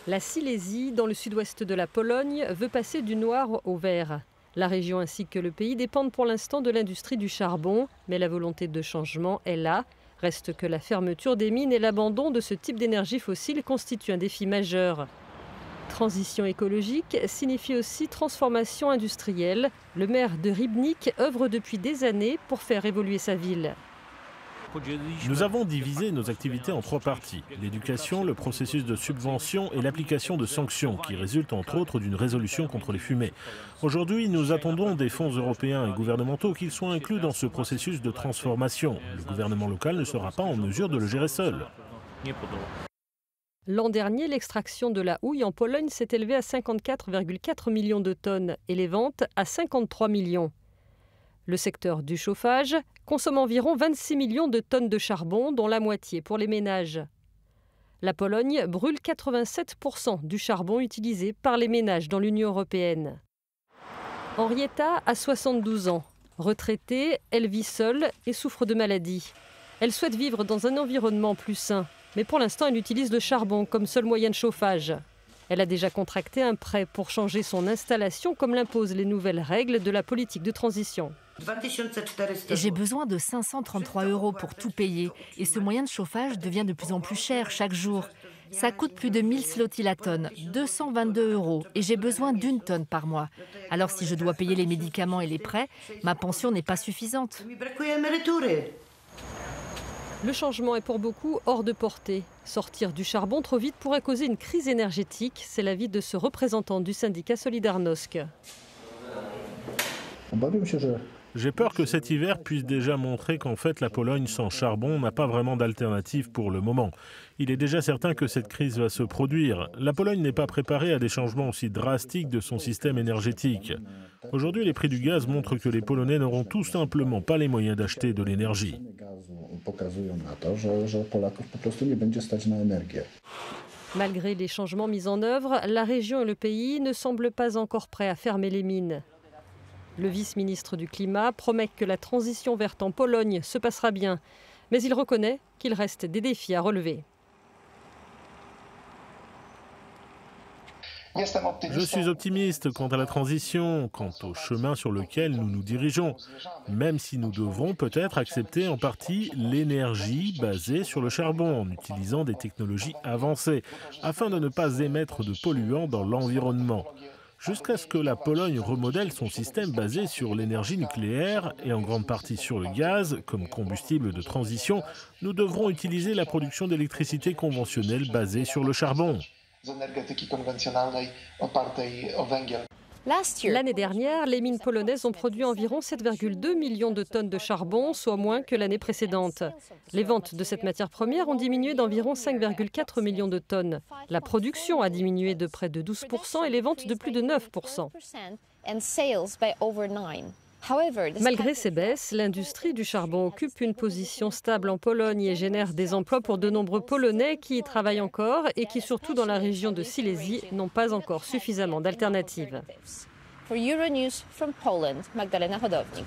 La Silésie, dans le sud-ouest de la Pologne, veut passer du noir au vert. La région ainsi que le pays dépendent pour l'instant de l'industrie du charbon, mais la volonté de changement est là. Reste que la fermeture des mines et l'abandon de ce type d'énergie fossile constituent un défi majeur. Transition écologique signifie aussi transformation industrielle. Le maire de Rybnik œuvre depuis des années pour faire évoluer sa ville. Nous avons divisé nos activités en 3 parties. L'éducation, le processus de subvention et l'application de sanctions qui résultent entre autres d'une résolution contre les fumées. Aujourd'hui, nous attendons des fonds européens et gouvernementaux qu'ils soient inclus dans ce processus de transformation. Le gouvernement local ne sera pas en mesure de le gérer seul. L'an dernier, l'extraction de la houille en Pologne s'est élevée à 54,4 millions de tonnes et les ventes à 53 millions. Le secteur du chauffage consomme environ 26 millions de tonnes de charbon, dont la moitié pour les ménages. La Pologne brûle 87% du charbon utilisé par les ménages dans l'Union européenne. Henrietta a 72 ans. Retraitée, elle vit seule et souffre de maladies. Elle souhaite vivre dans un environnement plus sain, mais pour l'instant elle utilise le charbon comme seul moyen de chauffage. Elle a déjà contracté un prêt pour changer son installation comme l'imposent les nouvelles règles de la politique de transition. J'ai besoin de 533 € pour tout payer et ce moyen de chauffage devient de plus en plus cher chaque jour. Ça coûte plus de 1000 zloty la tonne, 222 € et j'ai besoin d'1 tonne par mois. Alors si je dois payer les médicaments et les prêts, ma pension n'est pas suffisante. Le changement est pour beaucoup hors de portée. Sortir du charbon trop vite pourrait causer une crise énergétique. C'est l'avis de ce représentant du syndicat Solidarnosc. J'ai peur que cet hiver puisse déjà montrer qu'en fait la Pologne sans charbon n'a pas vraiment d'alternative pour le moment. Il est déjà certain que cette crise va se produire. La Pologne n'est pas préparée à des changements aussi drastiques de son système énergétique. Aujourd'hui, les prix du gaz montrent que les Polonais n'auront tout simplement pas les moyens d'acheter de l'énergie. Malgré les changements mis en œuvre, la région et le pays ne semblent pas encore prêts à fermer les mines. Le vice-ministre du Climat promet que la transition verte en Pologne se passera bien, mais il reconnaît qu'il reste des défis à relever. Je suis optimiste quant à la transition, quant au chemin sur lequel nous nous dirigeons, même si nous devrons peut-être accepter en partie l'énergie basée sur le charbon en utilisant des technologies avancées, afin de ne pas émettre de polluants dans l'environnement. Jusqu'à ce que la Pologne remodèle son système basé sur l'énergie nucléaire et en grande partie sur le gaz comme combustible de transition, nous devrons utiliser la production d'électricité conventionnelle basée sur le charbon. L'année dernière, les mines polonaises ont produit environ 7,2 millions de tonnes de charbon, soit moins que l'année précédente. Les ventes de cette matière première ont diminué d'environ 5,4 millions de tonnes. La production a diminué de près de 12% et les ventes de plus de 9%. Malgré ces baisses, l'industrie du charbon occupe une position stable en Pologne et génère des emplois pour de nombreux Polonais qui y travaillent encore et qui, surtout dans la région de Silésie, n'ont pas encore suffisamment d'alternatives. Pour Euronews from Poland, Magdalena Hodownik.